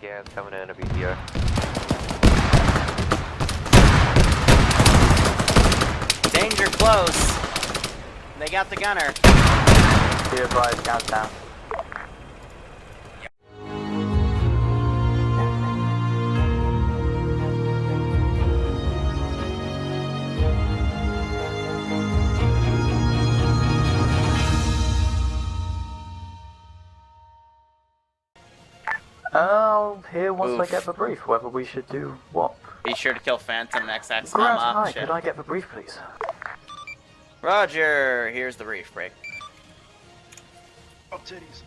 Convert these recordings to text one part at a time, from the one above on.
Yeah, it's coming in a BTR. Danger close. They got the gunner. Be advised, countdown. I'll hear once I get the brief whether we should do what. Be sure to kill Phantom next Grant, Alma. hi, could I get the brief, please? Roger, here's the brief break. Oh, titties.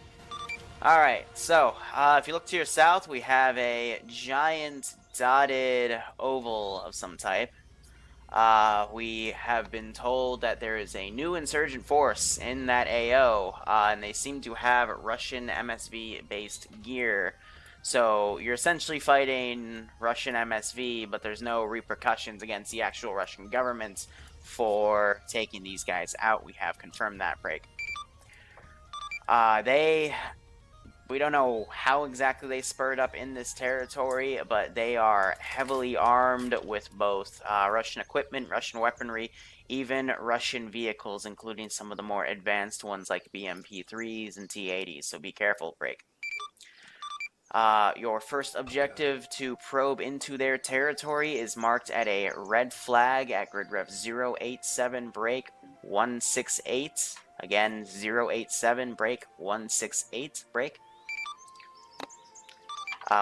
Alright, so, if you look to your south, we have a giant dotted oval of some type. We have been told that there is a new insurgent force in that AO, and they seem to have Russian MSV-based gear. So, you're essentially fighting Russian MSV, but there's no repercussions against the actual Russian government for taking these guys out. We have confirmed that break. We don't know how exactly they spurred up in this territory, but they are heavily armed with both Russian equipment, Russian weaponry, even Russian vehicles, including some of the more advanced ones like BMP-3s and T-80s, so be careful, break. Your first objective to probe into their territory is marked at a red flag at grid ref 087 break 168. Again, 087 break 168 break.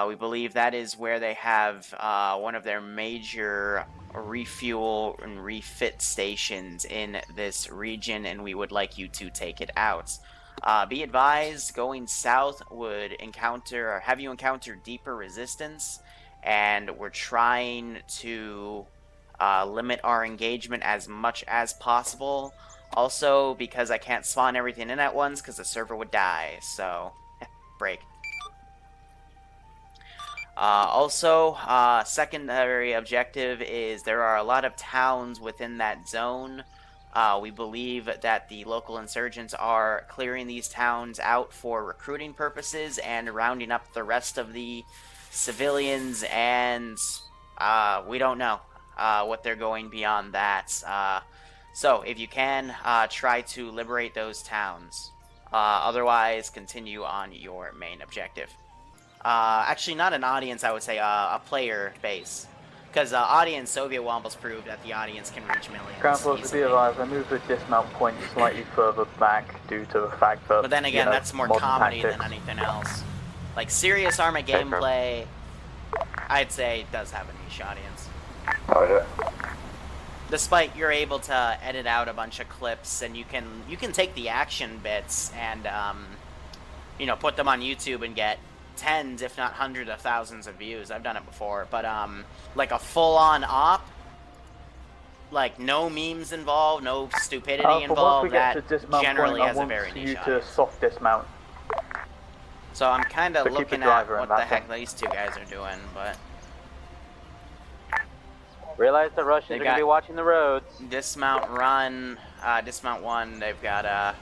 We believe that is where they have one of their major refuel and refit stations in this region, and we would like you to take it out. Be advised, going south would encounter, or have you encounter deeper resistance, and we're trying to limit our engagement as much as possible. Also, because I can't spawn everything in at once, because the server would die, so, break. Secondary objective is there are a lot of towns within that zone. We believe that the local insurgents are clearing these towns out for recruiting purposes and rounding up the rest of the civilians, and we don't know what they're going beyond that. So, if you can, try to liberate those towns. Otherwise, continue on your main objective. Actually, not an audience, I would say, a player base. Because audience, Soviet Wombles proved that the audience can reach millions. Ground force, be advised, I moved the dismount point slightly further back due to the fact that. But then again, that's more comedy than anything else. Like, serious Arma gameplay, I'd say, does have a niche audience. Oh, yeah. Despite you're able to edit out a bunch of clips, and you can take the action bits and, you know, put them on YouTube and get tens, if not hundreds of thousands of views. I've done it before, but like a full-on op, like no memes involved, no stupidity involved, that generally has a very niche audience. Soft dismount. So I'm kind of looking at what the heck these two guys are doing, but realize the Russians are going to be watching the roads. Dismount run, dismount one, they've got a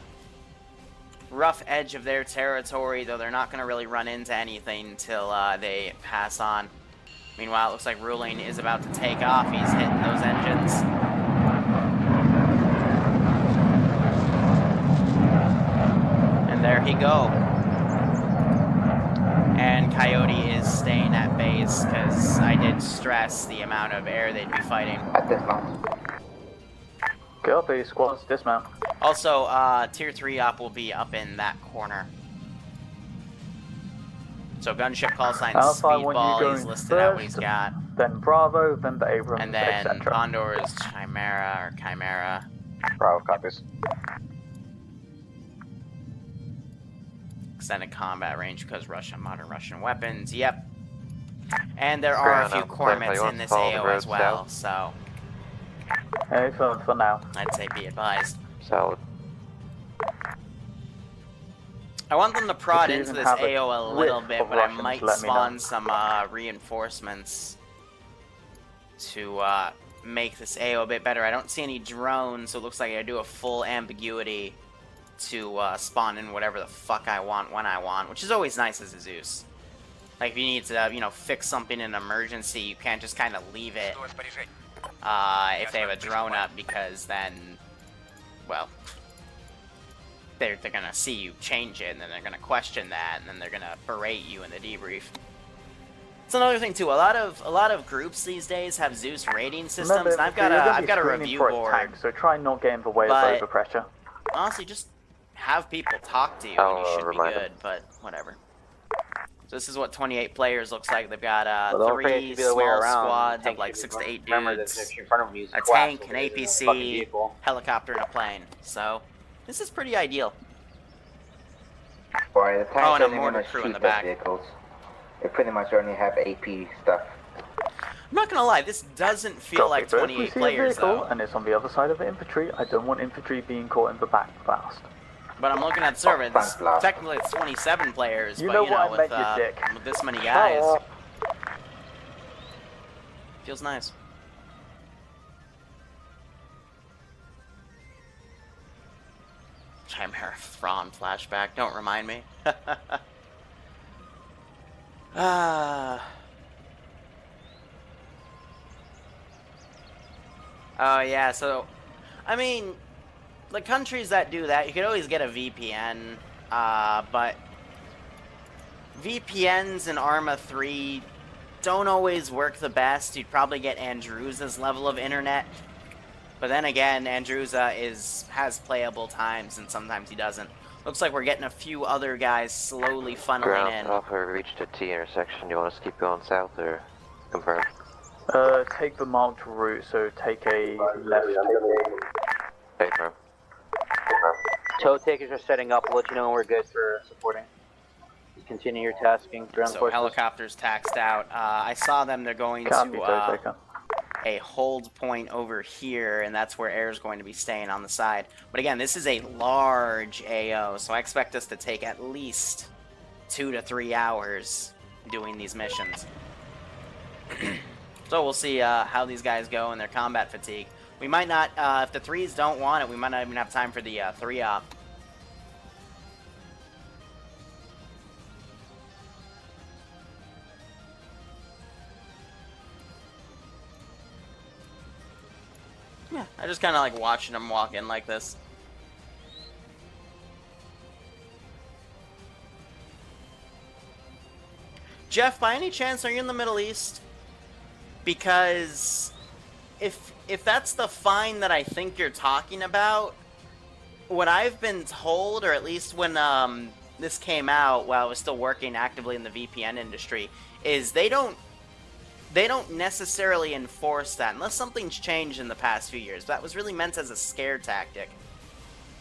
rough edge of their territory, though they're not going to really run into anything until they pass on. Meanwhile, it looks like Ruling is about to take off. He's hitting those engines. And there he go. And Coyote is staying at base, because I did stress the amount of air they'd be fighting. At this moment. Copy, squads, dismount. Also, Tier 3 op will be up in that corner. So gunship call sign Speedball, he's listed out what he's got. Then Bravo, then the Abrams, and then etc. Condor's Chimera, or Chimera. Bravo, copies. Extended combat range because modern Russian weapons, yep. And there are a few Cormets in this AO as well, so Hey, for now. I'd say be advised. Solid. I want them to prod into this AO a little bit, but I might spawn some reinforcements to make this AO a bit better. I don't see any drones, so it looks like I do a full ambiguity to spawn in whatever the fuck I want when I want, which is always nice as a Zeus. Like, if you need to, you know, fix something in an emergency, you can't just kind of leave it if they have a drone up, because then, well, they're going to see you change it, and then they're going to question that, and then they're going to berate you in the debrief. It's another thing too. A lot of groups these days have Zeus rating systems, and I've got a review board. Tank, so try not get in the way of overpressure. Honestly, just have people talk to you, and you should be good. But whatever. So this is what 28 players looks like. They've got 3 small squads of like 6 to 8 dudes, a tank, an APC, helicopter, and a plane. So this is pretty ideal. Boy, the tank and a doesn't mortar even crew in shoot the their back. vehicles. They pretty much only have AP stuff. I'm not gonna lie, this doesn't feel like 28 players though. And it's on the other side of the infantry. I don't want infantry being caught in the back fast. But I'm looking at the server. Technically, it's 27 players. You but know you know, what I meant, you dick. With this many guys, feels nice. Chimera Thrawn flashback. Don't remind me. Oh yeah. So, I mean, the countries that do that, you could always get a VPN, but VPNs in Arma 3 don't always work the best. You'd probably get Andrew's level of internet, but then again, Andrew's has playable times, and sometimes he doesn't. Looks like we're getting a few other guys slowly funneling in. Alpha reached a T intersection. Do you want us to keep going south or confirm? Take the marked route, so take a left. Hey, firm. Tow takers are setting up. We'll let you know when we're good for supporting. Continue your tasking. So helicopters taxed out. I saw them. They're going to a hold point over here, and that's where air is going to be staying on the side. But again, this is a large AO, so I expect us to take at least 2 to 3 hours doing these missions. So we'll see how these guys go in their combat fatigue. We might not, if the 3s don't want it, we might not even have time for the 3-op. Yeah, I just kind of like watching them walk in like this. Jeff, by any chance, are you in the Middle East? Because if that's the fine that I think you're talking about, what I've been told, or at least when this came out while I was still working actively in the VPN industry, is they don't necessarily enforce that unless something's changed in the past few years. That was really meant as a scare tactic.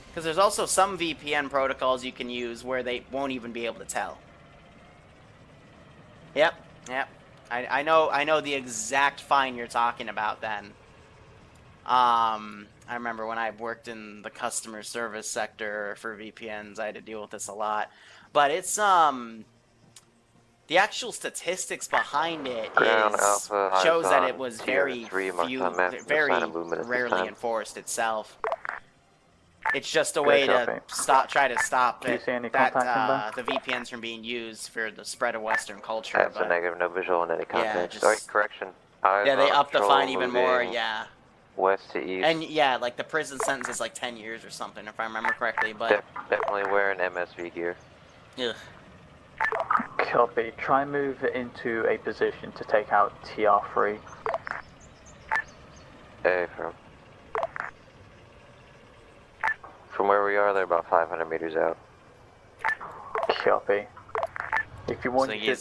Because there's also some VPN protocols you can use where they won't even be able to tell. Yep. I know the exact fine you're talking about then. I remember when I worked in the customer service sector for VPNs, I had to deal with this a lot. But it's the actual statistics behind it shows that it was very rarely enforced itself. It's just a way to try to stop the VPNs from being used for the spread of Western culture. That's a negative, no visual in any context. Yeah, Sorry, correction. Yeah, they upped the fine even more, yeah. West to east. And yeah, like the prison sentence is like 10 years or something, if I remember correctly, but... Definitely wearing MSV gear. Ugh. Copy. Try and move into a position to take out TR3. Hey, from where we are, they're about 500 meters out. Copy. If you want so to head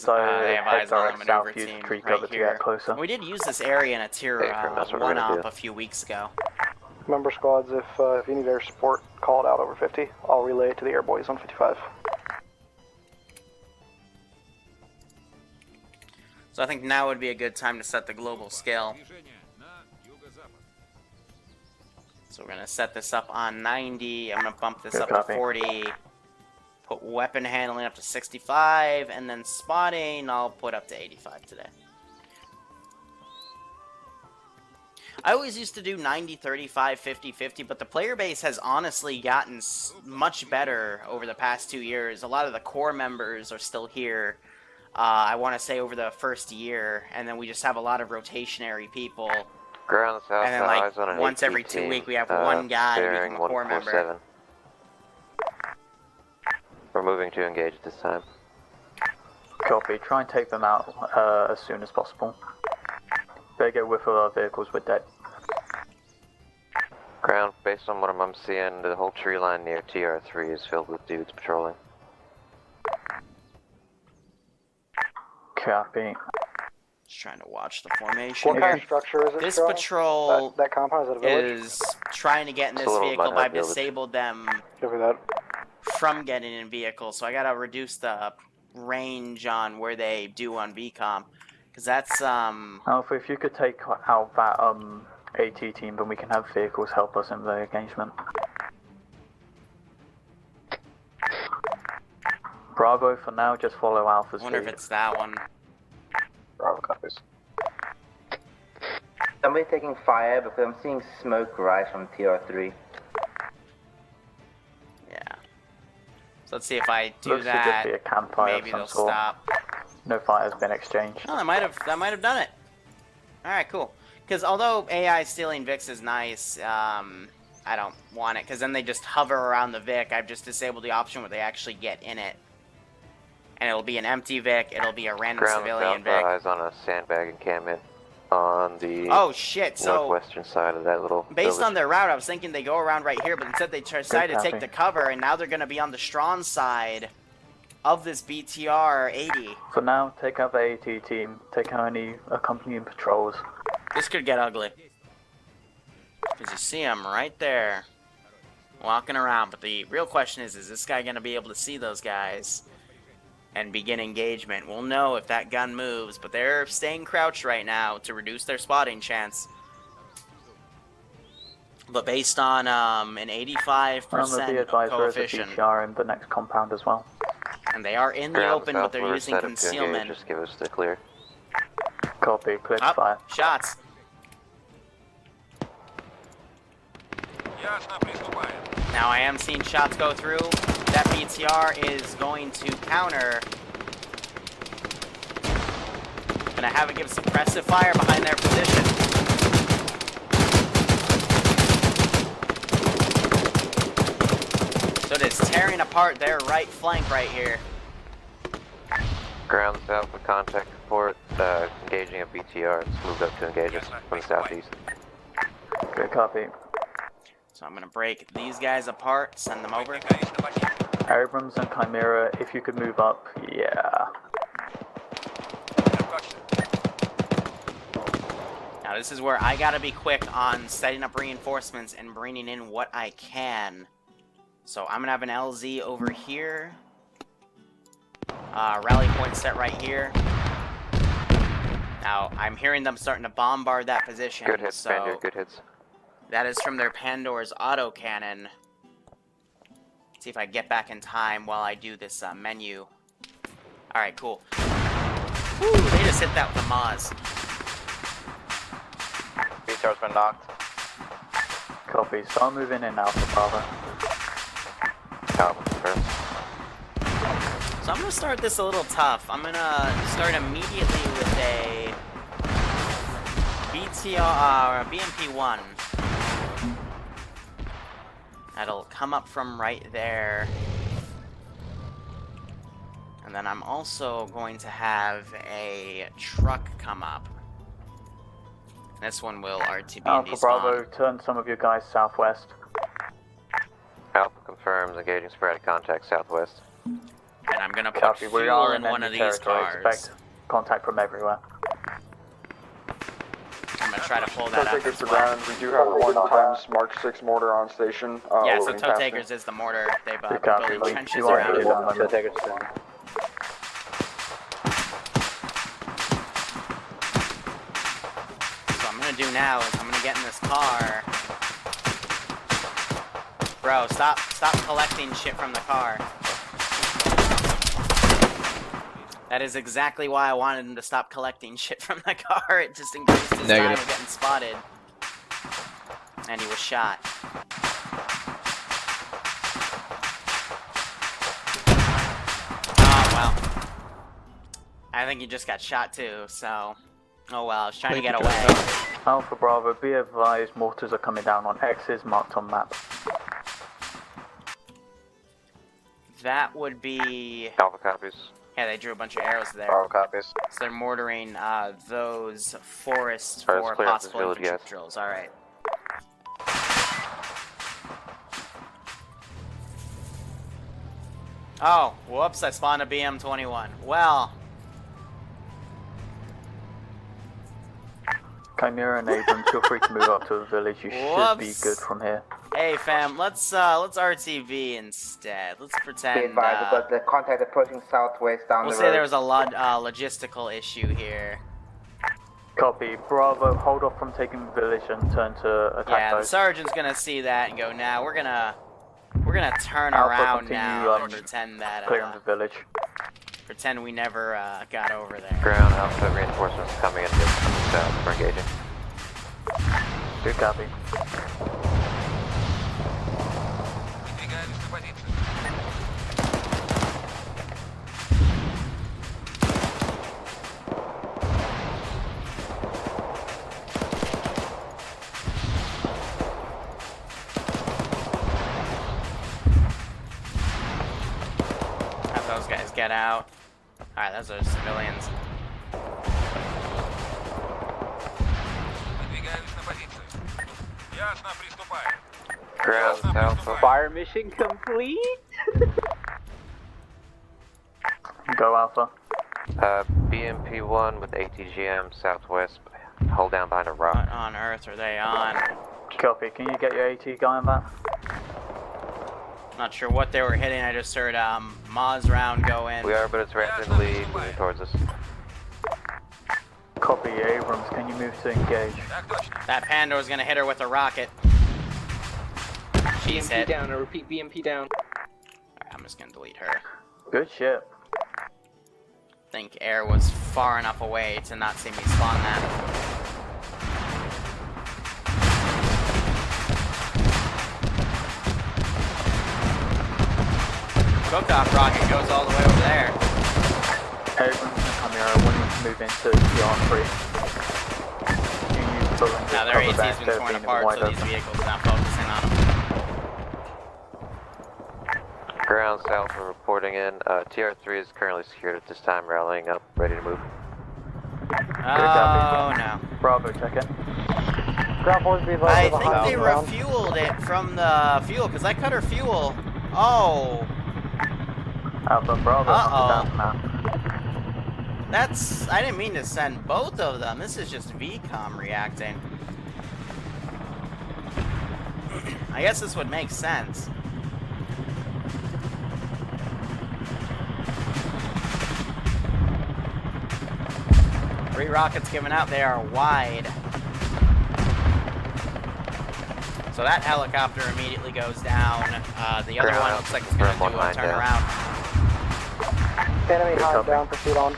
direct south, use tree cover to get closer. We did use this area in a tier 1-op a few weeks ago. Member squads, if you need air support, call it out over 50. I'll relay it to the air boys on 55. So I think now would be a good time to set the global scale. So we're going to set this up on 90. I'm going to bump this up to 40. Put weapon handling up to 65. And then spotting, I'll put up to 85 today. I always used to do 90, 35, 50, 50. But the player base has honestly gotten much better over the past 2 years. A lot of the core members are still here. I want to say over the first year, and then we just have a lot of rotationary people. Ground south, And then, like, eyes on an once AT every 2 team, weeks, we have one guy bearing become a core member. 147. We're moving to engage at this time. Copy. Try and take them out as soon as possible. They get with our vehicles, we're dead. Ground, based on what I'm seeing, the whole tree line near TR3 is filled with dudes patrolling. Copy. Just trying to watch the formation. What kind of structure is it? This Charlie? patrol That compound, is that a village? is trying to get in It's a this little vehicle, mud but hut I've village. disabled them Copy that. from getting in vehicles, so I gotta reduce the range on where they do on VCOM, because that's Alpha, if you could take out that AT team, then we can have vehicles help us in the engagement. Bravo, for now, just follow Alpha's I wonder if lead. it's that one. Bravo copies. Somebody taking fire because I'm seeing smoke rise from TR3. Yeah. So let's see if I do Looks to just that. be a campfire Maybe of they'll some sort. stop. No fire has been exchanged. Oh, that might have done it. All right, cool. Because although AI stealing Vix is nice, I don't want it. Because then they just hover around the Vic. I've just disabled the option where they actually get in it. And it'll be an empty Vic. It'll be a random Ground civilian south, Vic. eyes on a sandbag encampment on the Oh shit! So northwestern side of that little based village. on their route, I was thinking they go around right here, but instead they decided to take the cover, and now they're going to be on the strong side of this BTR 80. For now, take out the AT team, take out any accompanying patrols. This could get ugly. Because you see him right there, walking around. But the real question is this guy going to be able to see those guys and begin engagement? We'll know if that gun moves, but they're staying crouched right now to reduce their spotting chance. But based on an 85% Be advised there is a coefficient, BTR in the next compound as well. and they are in the Ground open, but they're southward, using set up to engage, concealment. just give us the clear. Copy, clear to Up, fire. shots. Now I am seeing shots go through. That BTR is going to counter. Gonna have it give suppressive fire behind their position. So it is tearing apart their right flank right here. Ground south with contact report, engaging a BTR. It's moved up to engage us from the southeast. Good copy. So I'm gonna break these guys apart, send them over. Abrams and Chimera, if you could move up, yeah. Now this is where I gotta be quick on setting up reinforcements and bringing in what I can. So I'm gonna have an LZ over here. Rally point set right here. Now I'm hearing them starting to bombard that position. Good hits, so Spaniard, good hits. that is from their Pandora's autocannon. See if I get back in time while I do this menu. Alright, cool. Woo, they just hit that with a Maz. BTR's been knocked. Copy, start moving in Alpha Bravo. Alpha confirmed. So I'm gonna start this a little tough. I'm gonna start immediately with a BTR, BMP-1. That'll come up from right there. And then I'm also going to have a truck come up. This one will RTB Alpha Bravo, turn some of your guys southwest. Alpha confirms, engaging sporadic contact southwest. And I'm gonna put Copy, we fuel are in in one of enemy these territory. cars. Expect contact from everywhere. I'm gonna try to pull that up Takers as to well. ground. We do have a 1x Mark 6 mortar on station. Yeah, so loading Toe past Takers me. is the mortar. They've been copy. building trenches You are around needed it. at the moment. Take it soon. So what I'm gonna do now is I'm gonna get in this car. Bro, stop collecting shit from the car. That is exactly why I wanted him to stop collecting shit from the car. It just increased his time of getting spotted. And he was shot. Oh, well. I think he just got shot too, so... Oh well, I was trying to get away. Alpha Bravo, be advised, mortars are coming down on X's marked on map. That would be... Alpha copies. Yeah, they drew a bunch of arrows there. Bravo copies. So they're mortaring those forests Alright, for let's clear out this possible village, infantry guys. drills. Alright. Oh, whoops, I spawned a BM-21. Well... Chimera and Abrams, feel free to move up to the village. You should be Whoops. good from here. Hey fam, let's RTV instead. Let's Be pretend, advised, but the contact approaching southwest down we'll the say road. there was a logistical issue here. Copy. Bravo, hold off from taking the village and turn to attack Yeah, the those. sergeant's gonna see that and go, nah, we're gonna turn Alpha, around continue, now and pretend that, Clearing the village. pretend we never, got over there. Ground Alpha reinforcements coming in south for engaging. Good copy. Have those guys get out. Alright, those are civilians. Ground Alpha. Fire mission complete? Go Alpha. BMP-1 with ATGM southwest. Hold down behind a rock. What on earth are they on? Copy. Can you get your AT going back? Not sure what they were hitting, I just heard, Maz round go in. We are, but it's rapidly moving towards us. Copy. Abrams, can you move to engage? That Pando's gonna hit her with a rocket. She's BMP hit. down, I repeat, BMP down. Alright, I'm just gonna delete her. Good shit. I think air was far enough away to not see me spawn that. Cook-off rocket goes all the way over there. Abrams and Chimera, we need to move into DR3. You use buildings Now as their cover AT's back, been they're torn being apart, wide so these open. vehicles are not focusing on them. Ground south, we're reporting in. TR3 is currently secured at this time, rallying up, ready to move. Oh no. Bravo, check in. Ground force be I advised of a think high they ground. refueled it from the fuel, because I cut her fuel. Oh, Alpha and Bravo, Uh-oh. down now. that's... I didn't mean to send both of them. This is just VCOM reacting. I guess this would make sense. Three rockets given out, they are wide. So that helicopter immediately goes down. The other one looks like it's going to do a turnaround. Enemy Good high copy. down, proceed on.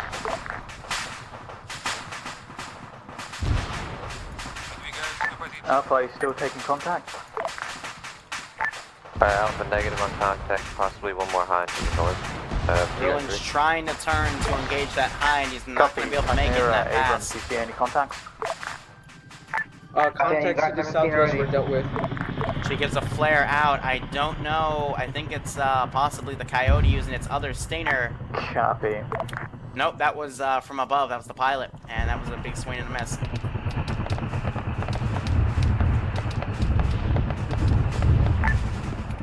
Alpha, are you still taking contact? Alpha negative on contact, possibly one more hind to the north. Dylan's TR3. trying to turn to engage that hind. He's not going to be able to make it in Chimera, that Abrams, pass. do you see any contacts? Contacts got to the 17 southwest already. were dealt with. She gives a flare out. I don't know. I think it's possibly the Coyote using its other stinger. Copy. Nope, that was from above. That was the pilot. And that was a big swing and a miss.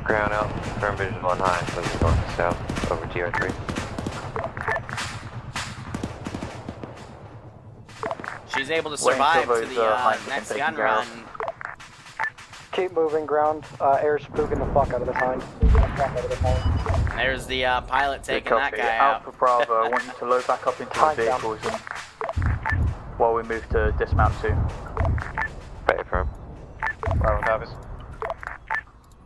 Ground out, firm vision on high, moving north to south over TR3. She's able to Wait until survive to those, the hinds have next been gun taken care run. of. Keep moving, ground. Air's spooking the fuck out of this hind. There's the pilot Good taking that copy. guy out. Alpha Bravo, I want you to load back up into the Hind down. vehicles and while we move to dismount soon. Right, firm. Bravo copies.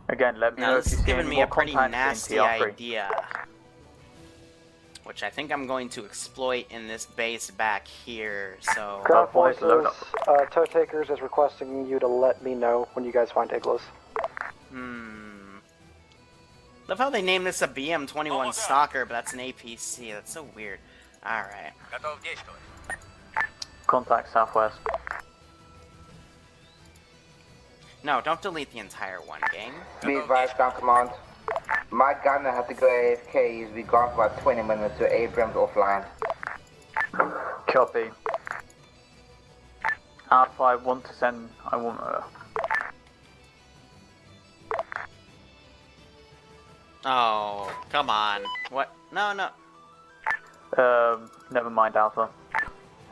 Again, let me Now know this if you is see giving any me more a pretty contacts in nasty TR3. idea. Which I think I'm going to exploit in this base back here, so... Ground boys, load forces, tow takers is requesting you to let me know when you guys find igloos. Love how they named this a BM-21 Stalker, but that's an APC. That's so weird. Alright. Contact southwest. No, don't delete the entire one, gang. Be advised, ground command. My gunner had to go AFK. He's been gone for about 20 minutes, so Abrams offline. Copy. Alpha, I want to send. Oh, come on. What? No, no. Never mind, Alpha.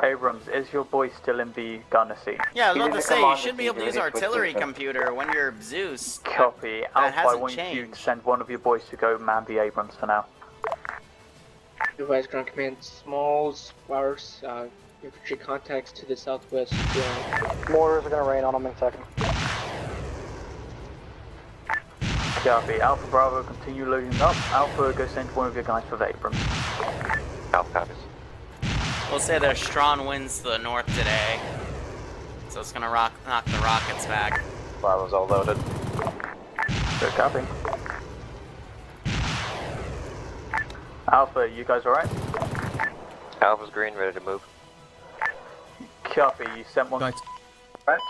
Abrams, is your boy still in the gunner seat? Yeah, I was He's about in to the say, you command should be able to seat, use ready for artillery switch. computer when you're Zeus. Copy. That Alpha, I hasn't want you changed. to send one of your boys to go man the Abrams for now. Advise ground command, small, sparse, infantry contacts to the southwest. Mortars are gonna rain on them in a second. Copy. Alpha Bravo, continue loading up. Alpha, go send one of your guys for the Abrams. Alpha copies. We'll say there's strong winds to the north today, so it's gonna knock the rockets back. Bravo's all loaded. Good copy. Alpha, you guys alright? Alpha's green, ready to move. Copy, you sent one. Right. Right?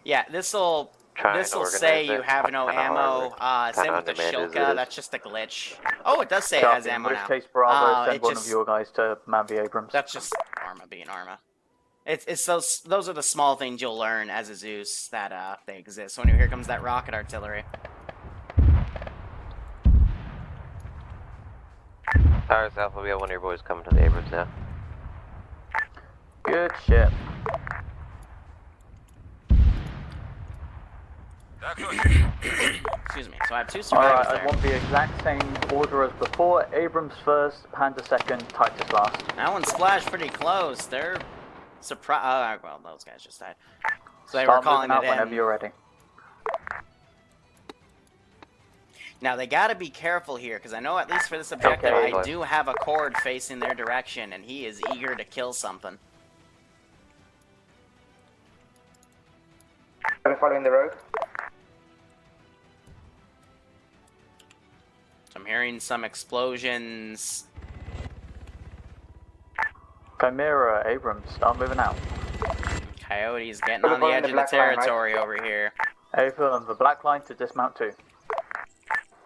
Yeah, this'll Try and say organize you it. have no Kinda ammo. hard. Same Kinda with the undemanded as it Shilka, is. that's just a glitch. Oh, it does say it Copy. has ammo In now. which case, Bravo, send it one just- of your guys to man the Abrams. That's just Arma being Arma. It's those are the small things you'll learn as a Zeus that they exist. So anyway, here comes that rocket artillery. Alright, Alpha, we have one of your boys coming to the Abrams now. Good shit. Excuse me. So I have two survivors Alright, I there. want the exact same order as before. Abrams first, Panda second, Titus last. That one splashed pretty close. They're surprised. Well, those guys just died. So they Start were calling moving out it whenever in. you're ready. Now they got to be careful here because I know at least for this objective Okay. I do have a cord facing their direction, and he is eager to kill something. Are we following the road? So I'm hearing some explosions. Chimera, Abrams, start moving out. Coyotes getting We're on the following edge the of the black line, right? territory over here. Ava, the black line to dismount to.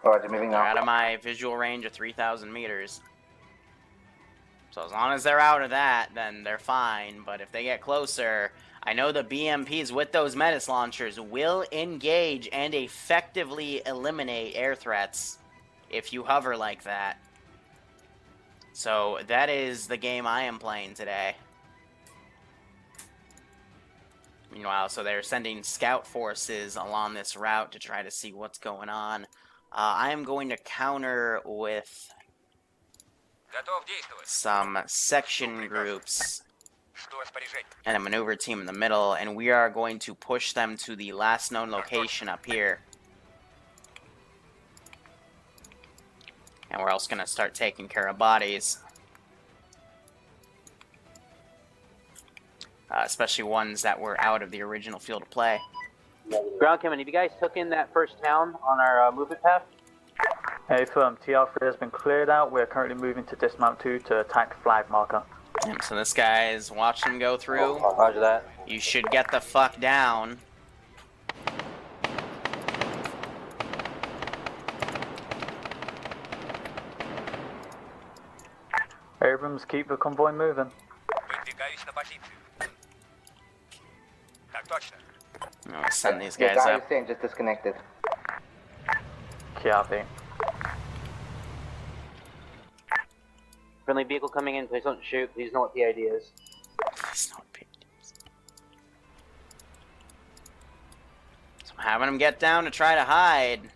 Alright, they're moving They're out out. of my visual range of 3,000 meters. So as long as they're out of that, then they're fine. But if they get closer, I know the BMPs with those menace launchers will engage and effectively eliminate air threats if you hover like that. So that is the game I am playing today. Meanwhile, so they're sending scout forces along this route to try to see what's going on. I am going to counter with some section groups and a maneuver team in the middle, and we are going to push them to the last known location up here. And we're also going to start taking care of bodies. Especially ones that were out of the original field of play. Ground command, have you guys took in that first town on our movement path? Hey, firm, TR3 has been cleared out. We're currently moving to dismount 2 to attack flag marker. Yep, so this guy's watching them go through. Roger that. You should get the fuck down. Abrams, keep the convoy moving. I'm gonna send these The guys guy up. is saying just disconnected. Copy. Friendly vehicle coming in, please don't shoot. Please know what the idea is. Please don't be- So I'm having them get down to try to hide.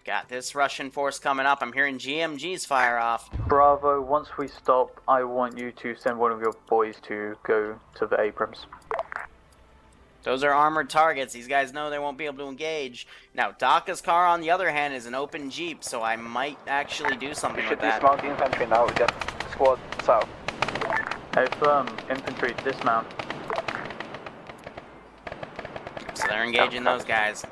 Got this Russian force coming up. I'm hearing GMGs fire off. Bravo, once we stop, I want you to send one of your boys to go to the Abrams. Those are armored targets. These guys know they won't be able to engage. Now, DACA's car, on the other hand, is an open Jeep, so I might actually do something with that. dismount the infantry now. We got squad south. Hey, firm, infantry, dismount. So they're engaging those guys.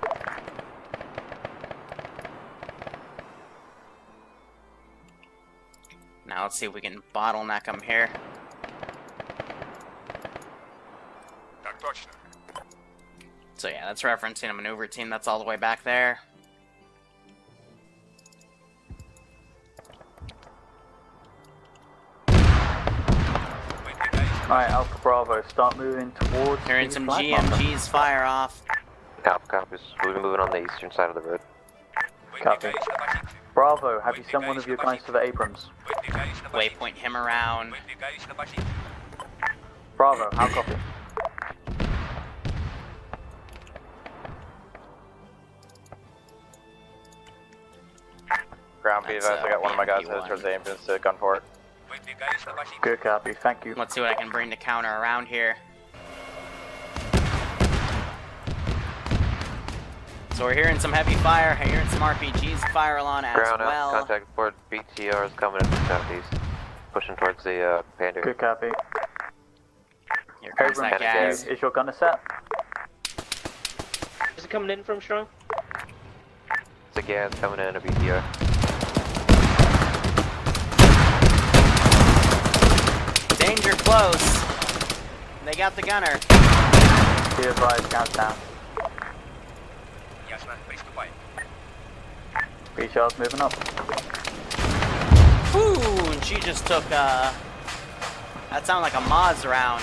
Now let's see if we can bottleneck them here. So yeah, that's referencing a maneuver team that's all the way back there. Alright, Alpha Bravo, start moving towards Hearing the some flag marker. GMGs fire off. Copies. We'll be moving on the eastern side of the road. Copy. Bravo, have you sent one of your guys to the Abrams? Waypoint him around. Bravo, how copy? Ground B advised, I got one of my guys headed towards the ambulance to gunport. Good copy, thank you. Let's see what I can bring to counter around here. So we're hearing some heavy fire, hearing some RPGs fire along as Ground well. out, contact report. BTR is coming in from southeast. Pushing towards the Panda. Good copy. Here comes that Abrams, gas. is your gunner set? Is it coming in from strong? It's a gas coming in, a BTR. Danger close. They got the gunner. Be advised, guns down. BTR's moving up. Whew, and she just took, that sounded like a Moz round.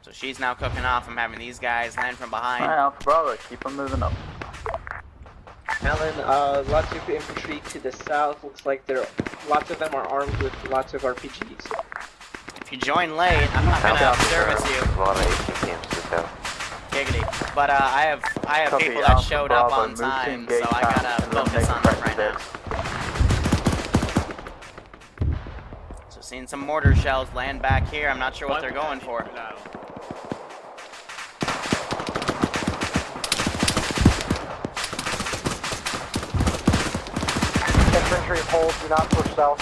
So she's now cooking off. I'm having these guys land from behind. Alright, Alpha Bravo, keep them moving up. Alan, lots of infantry to the south. Looks like lots of them are armed with lots of RPGs. If you join late, I'm not gonna service you. A lot of 18 teams to the south. Giggity. But I have Copy, people that Alpha showed Bravo, up on move to time, engage so I town gotta and focus eliminate on them the right now. prejudice. So seeing some mortar shells land back here. I'm not sure what they're going for. Infantry hold, do not push south.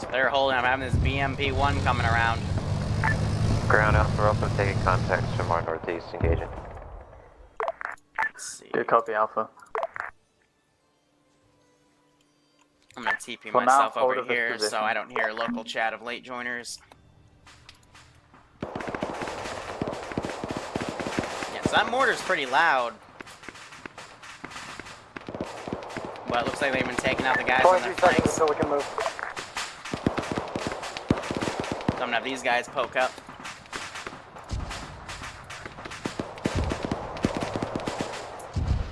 So they're holding. I'm having this BMP-1 coming around. Ground out, we're also taking contacts from our northeast, engaging. Let's see. Good copy, Alpha. I'm gonna TP For now, myself hold over of this here so position. I don't hear local chat of late joiners. Yeah, so that mortar's pretty loud. But it looks like they've been taking out the guys on their 22 seconds flanks. until we can move. So I'm gonna have these guys poke up.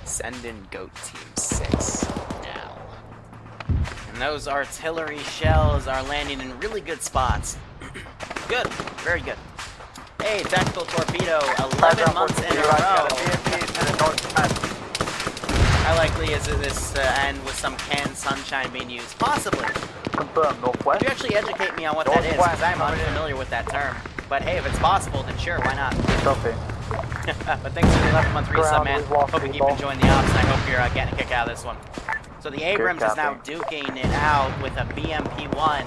Send in Goat Team 6 now. And those artillery shells are landing in really good spots. Good, very good. Hey, tactical torpedo, 11 months in a row. How likely is it this end with some canned sunshine being used? Possibly. Confirm, northwest. Could you actually educate me on what that is? Because I'm unfamiliar with that term. But hey, if it's possible, then sure, why not? Copy. But thanks for the 11-month resub, man. we've lost Hope you the keep ball. enjoying the ops, and I hope you're getting a kick out of this one. So the Abrams is now duking it out with a BMP-1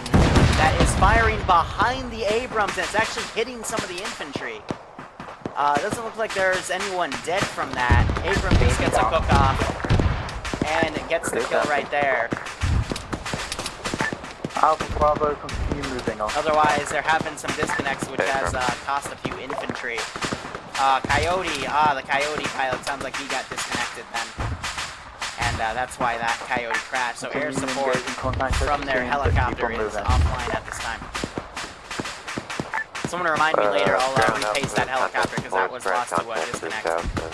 that is firing behind the Abrams, and it's actually hitting some of the infantry. It doesn't look like there's anyone dead from that. Abrams just gets a cook-off, and it gets the kill right there. Alpha Bravo, continue moving on. Otherwise, there have been some disconnects, which has cost a few infantry. Coyote, the Coyote pilot sounds like he got disconnected then. And that's why that Coyote crashed. So air support from their helicopter is offline at this time. Someone remind me later, I'll repaste that helicopter because that was lost to disconnect.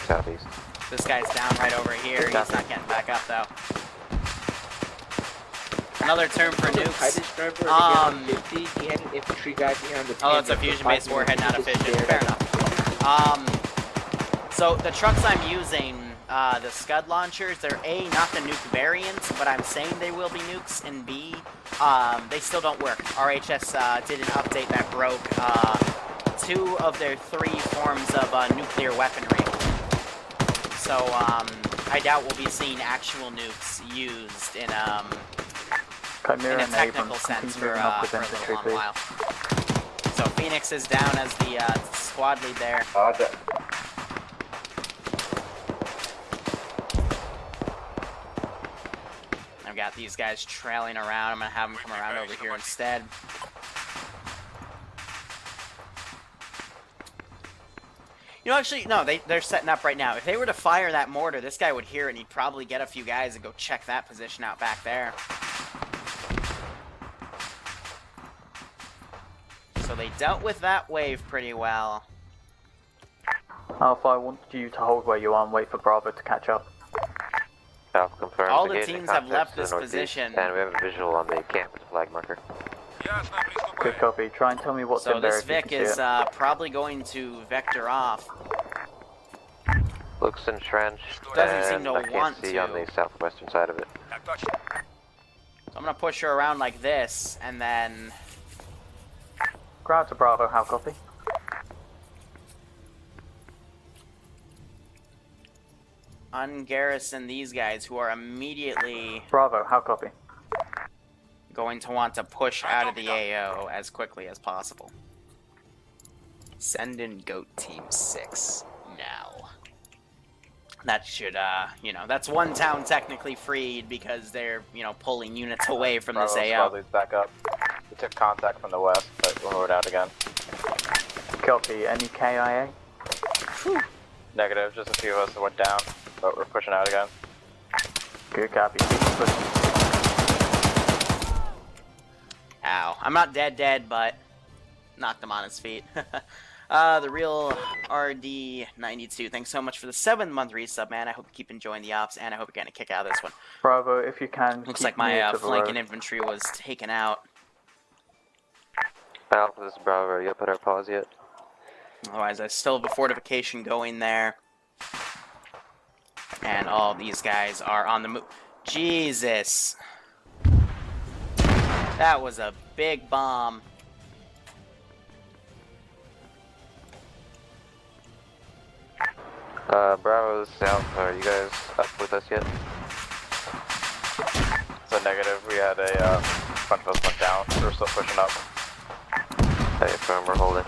Southeast. This guy's down right over here. He's not getting back up though. Another term for nukes. He had an infantry guy behind the Oh, it's a fusion-based warhead, not a fission. Fair enough. So the trucks I'm using, the Scud launchers, they're A, not the nuke variants, but I'm saying they will be nukes, and B, they still don't work. RHS did an update that broke 2 of their 3 forms of nuclear weaponry. So I doubt we'll be seeing actual nukes used in a technical sense for a little long while. So Phoenix is down as the squad lead there. these guys trailing around. I'm gonna have them come around over here instead. You know, actually, no, they're setting up right now. If they were to fire that mortar, this guy would hear it, and he'd probably get a few guys and go check that position out back there. So they dealt with that wave pretty well. Alpha, I want you to hold where you are and wait for Bravo to catch up. Alpha confirms. All the engaging teams have left contacts this to the northeast, position. and we have a visual on the campus flag marker. Good copy. Try and tell me what's So in there this if you Vic can see is it. probably going to vector off. Looks entrenched, Doesn't seem and to I can't want see to. on the southwestern side of it. So I'm gonna push her around like this, and then Ground to Bravo, how copy? ungarrison these guys who are immediately Bravo, how copy? going to want to push out of the AO as quickly as possible. Send in Goat Team 6 now. That should, you know, that's one town technically freed because they're, you know, pulling units away from this Bravo AO. squad leads back up. We took contact from the west, but we'll move it out again. Copy. Any KIA? Negative, just a few of us that went down, but we're pushing out again. Good copy. Keep pushing. Ow. I'm not dead, but knocked him on his feet. The real RD92, thanks so much for the 7-month resub, man. I hope you keep enjoying the ops, and I hope you're getting a kick out of this one. Bravo, if you can. Looks keep like my near to the flanking road. infantry was taken out. Alpha, this is Bravo. Are you up at our pause yet? Otherwise, I still have a fortification going there. And all these guys are on the move. Jesus. That was a big bomb. Bravo, this is Alpha. Are you guys up with us yet? So negative, we had a bunch of us went down, we're still pushing up. Hey, firm, we're holding.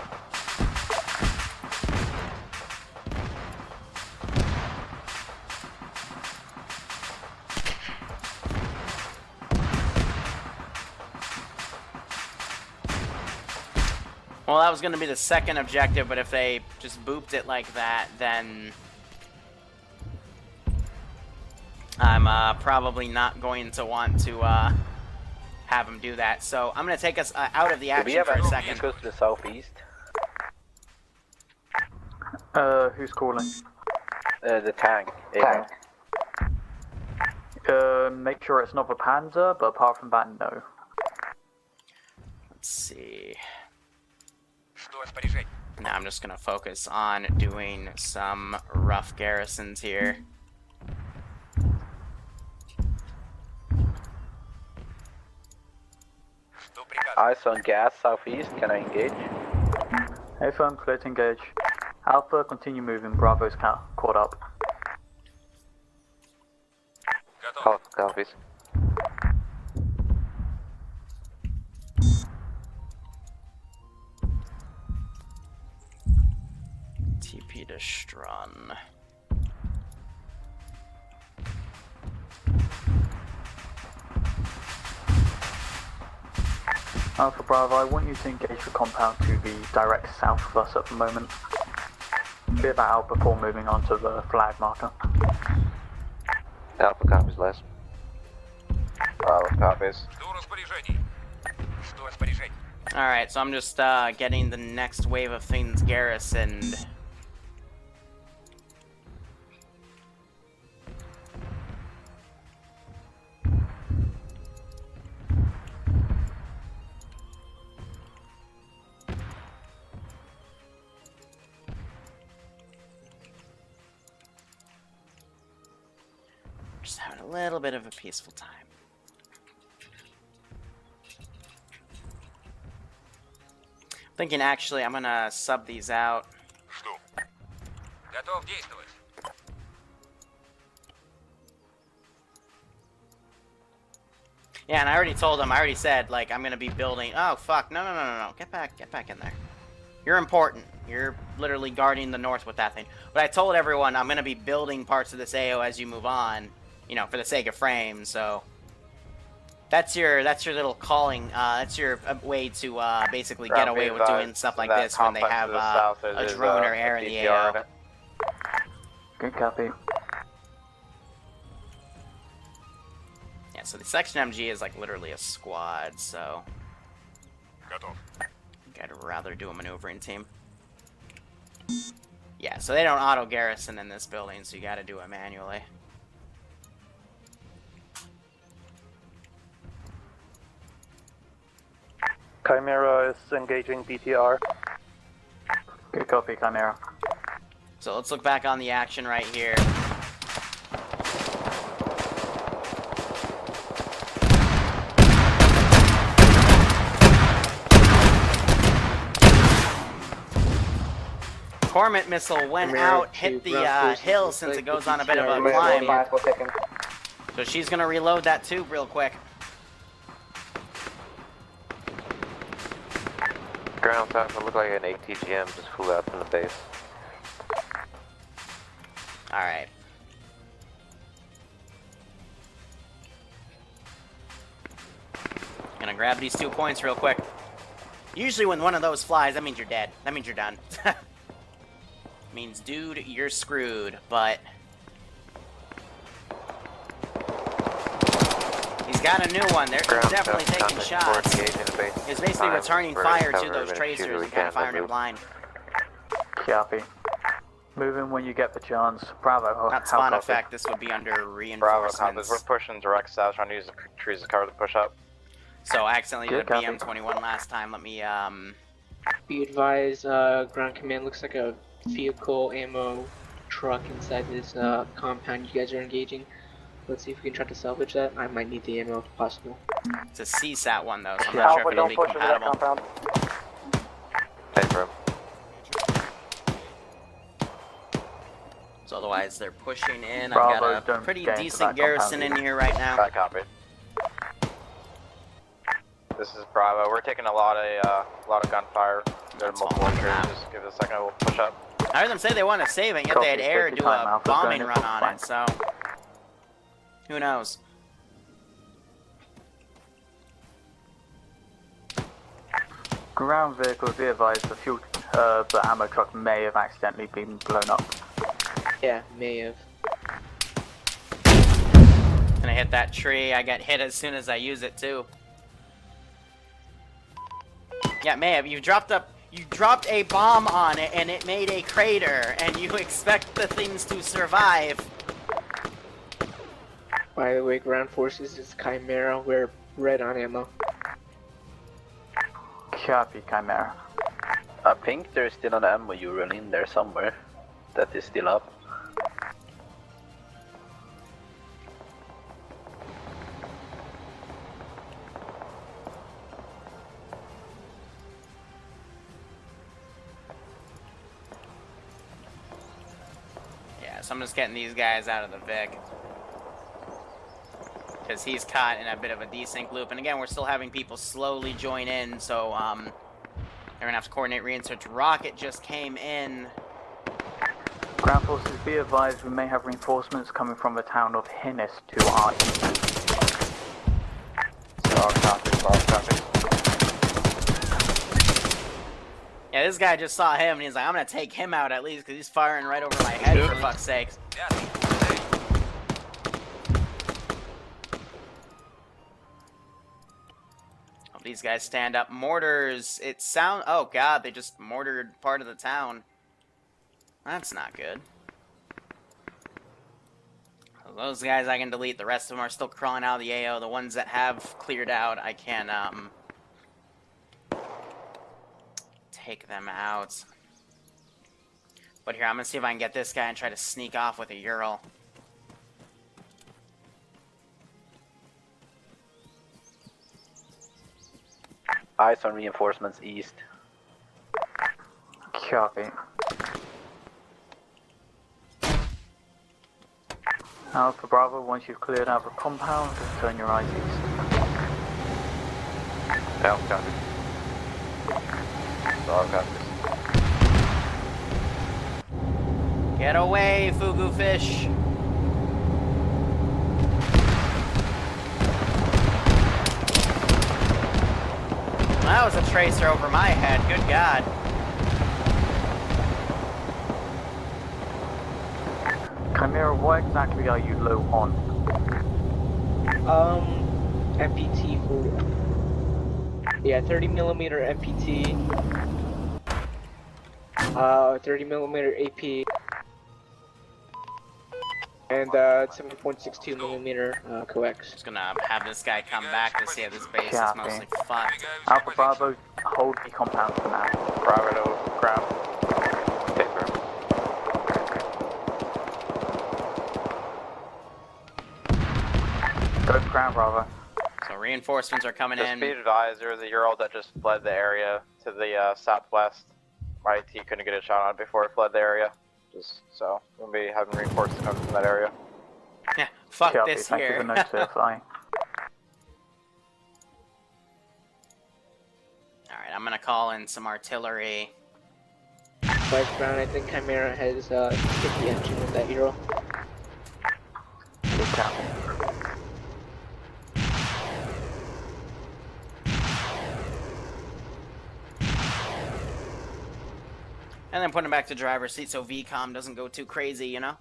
Well, that was going to be the second objective, but if they just booped it like that, then I'm probably not going to want to have them do that. So I'm going to take us out of the action for a second. Goes to the southeast. Who's calling? The tank. Tank. Make sure it's not the Panzer, but apart from that, no. Let's see. Now I'm just going to focus on doing some rough garrisons here. Eyes on gas southeast. Can I engage? Hey, firm, clear to engage. Alpha, continue moving. Bravo's caught up. Alpha copies. TP to Strun. Alpha Bravo, I want you to engage the compound to the direct south of us at the moment. Clear that out before moving on to the flag marker. Alpha copies last. Bravo copies. Alright, so I'm just getting the next wave of things garrisoned. Just having a little bit of a peaceful time. Thinking actually I'm gonna sub these out. Yeah, and I already told him, I already said, like, I'm gonna be building. Oh, fuck. No. Get back in there. You're important. You're literally guarding the north with that thing. But I told everyone I'm gonna be building parts of this AO as you move on, you know, for the sake of frames, so. That's your little calling. That's your way to basically get Ground away with being doing advised, stuff in like that this when they complex have to the south, a there's drone or a air in the PTR in AO. it. Good copy. Yeah, so the section MG is like literally a squad, so I'd rather do a maneuvering team. Yeah, so they don't auto garrison in this building, so you got to do it manually. Chimera is engaging BTR. Good copy, Chimera. So let's look back on the action right here. Cormant missile went out, hit the hill since it goes on a bit of a climb. So she's gonna reload that tube real quick. Ground top, it looked like an ATGM just flew out from the base. Alright. Gonna grab these 2 points real quick. Usually when one of those flies, that means you're dead. That means you're done. Means, dude, you're screwed, but... He's got a new one. They're definitely taking shots. He's basically returning fire to those tracers and kind of firing it blind. Copy. Moving when you get the chance. Bravo. Not spawn effect, this would be under Bravo, reinforcements. we're pushing direct south, trying to use the trees as cover to push up. So I accidentally did a Good copy. BM-21 last time. Let me, Be advised, ground command looks like a vehicle ammo truck inside this compound you guys are engaging. Let's see if we can try to salvage that. I might need the ammo if possible. It's a CSAT one though, so I'm not sure if it'll be compatible. Hey, bro. So otherwise they're pushing in. Bravo, I've got a don't pretty get into decent that garrison in compound. here right now. I copy. This is Bravo. We're taking a lot of gunfire. There are That's multiple all. injuries. Just give it a second, we'll push up. I heard them say they want to save it, yet they had Copy, air take do your time, a Alpha's bombing going run to on flank. it, so... Who knows? Ground vehicle, be advised, the ammo truck may have accidentally been blown up. Yeah, may have. Gonna hit that tree. I got hit as soon as I use it too. Yeah, may have. You dropped a bomb on it and it made a crater, and you expect the things to survive. By the way, ground forces is Chimera. We're red on ammo. Copy, Chimera. I think there's still an ammo URL in there somewhere that is still up. Yeah, so I'm just getting these guys out of the Vic. Because he's caught in a bit of a desync loop. And again, we're still having people slowly join in, so they're gonna have to coordinate reinserts. Rocket just came in. Ground forces, be advised, we may have reinforcements coming from the town of Hinnis to our east. Dog copy. Yeah, this guy just saw him and he's like, I'm gonna take him out at least because he's firing right over my head for fuck's sakes. These guys stand up. Mortars, it sound. Oh god, they just mortared part of the town. That's not good. Those guys I can delete. The rest of them are still crawling out of the AO. The ones that have cleared out, I can take them out. But here, I'm gonna see if I can get this guy and try to sneak off with a Ural. Eyes on reinforcements east. Copy. Alpha Bravo, once you've cleared out the compound, just turn your eyes east. Alpha copy. Dog copy. Get away, Fugu fish. that was a tracer over my head. Good God. Chimera, what exactly are you low on? MPT for... Yeah, 30mm MPT. 30mm AP. And 7.62mm coax. Just gonna have this guy come back to see how this base is mostly fucked. Alpha Bravo, hold the compound for now. Bravo to ground. Paper. Go ground, Bravo. So reinforcements are coming Just in. be advised, there was a Ural that just fled the area to the southwest. My IT couldn't get a shot on it before it fled the area. Just so we'll be having reinforcements come from that area. Yeah, fuck Copy, this thank you here. for notifying. Alright, I'm gonna call in some artillery. Vice Brown, I think Chimera has hit the engine with that Ural. Good copy. And then put him back to driver's seat so VCOM doesn't go too crazy, you know?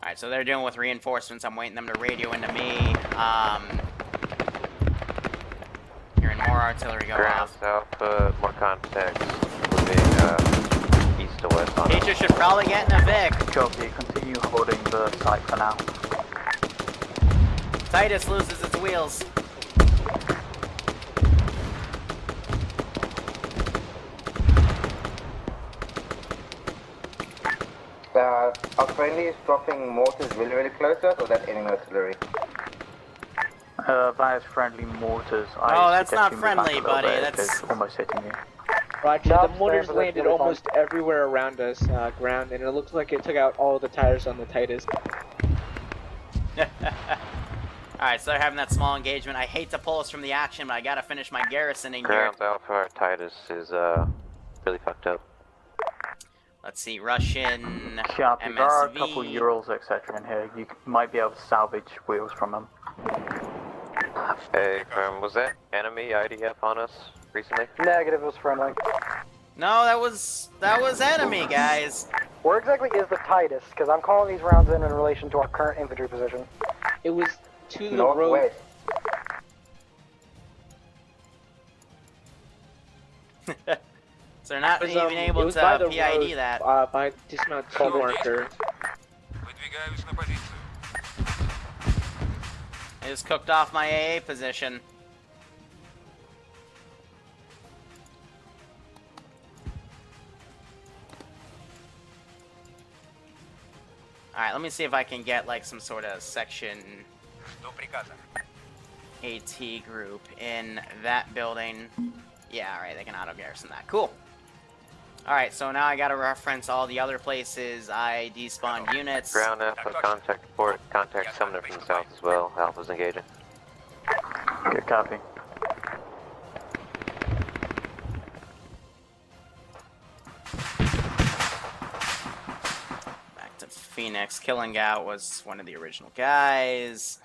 Alright, so they're dealing with reinforcements. I'm waiting them to radio into me. Hearing more artillery go Ground off. south, more contacts. Moving east to west on Teacher should probably get in a Vic. Copy, continue holding the site for now. Titus loses its wheels. Are friendlies dropping mortars really close to us, or that enemy artillery? That is friendly mortars. Oh, that's suggest not you move back friendly, a little buddy. bit, That's- it's almost hitting you. Roger, No, the stay mortars for this, landed you'll be almost everywhere around us, ground, and it looks like it took out all the tires on the Titus. Alright, so they're having that small engagement. I hate to pull us from the action, but I gotta finish my garrisoning here. Ground Alpha, our Titus is really fucked up. Let's see, Russian, Copy, there are a couple MSV. Urals, etc. in here. You might be able to salvage wheels from them. Hey, was that enemy IDF on us recently? Negative, it was friendly. No, that was enemy, guys. Where exactly is the Titus? Because I'm calling these rounds in relation to our current infantry position. It was to the road. Northwest. So they're not It was, even it able was to by the PID road, that. by dismount 2 marker. I just cooked off my AA position. Alright, let me see if I can get like some sort of section AT group in that building. Yeah, alright, they can auto-garrison that. Cool. Alright, so now I gotta reference all the other places I despawned units. Ground Alpha, contact report. Contact Sumner from the south as well. Alpha's engaging. Good copy. Back to Phoenix. Killing Out was one of the original guys.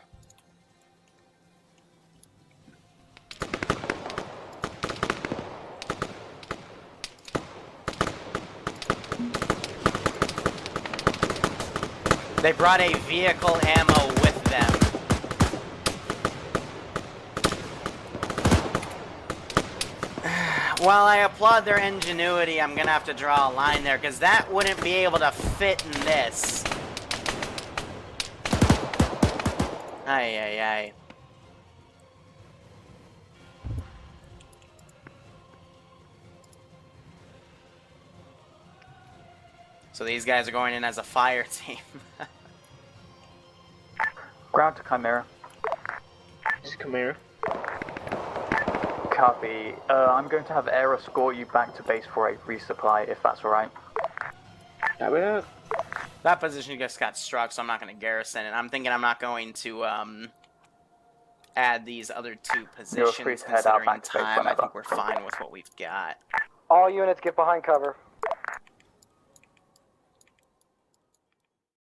They brought a vehicle ammo with them. While I applaud their ingenuity, I'm gonna have to draw a line there, because that wouldn't be able to fit in this. Ay, ay, ay. So these guys are going in as a fire team. Ground to Chimera. This is Chimera. Copy. I'm going to have air escort you back to base for a resupply, if that's alright. That position just got struck, so I'm not going to garrison it. I'm thinking I'm not going to add these other two You're free positions to head out considering back to base time. I whenever. think we're fine with what we've got. All units get behind cover.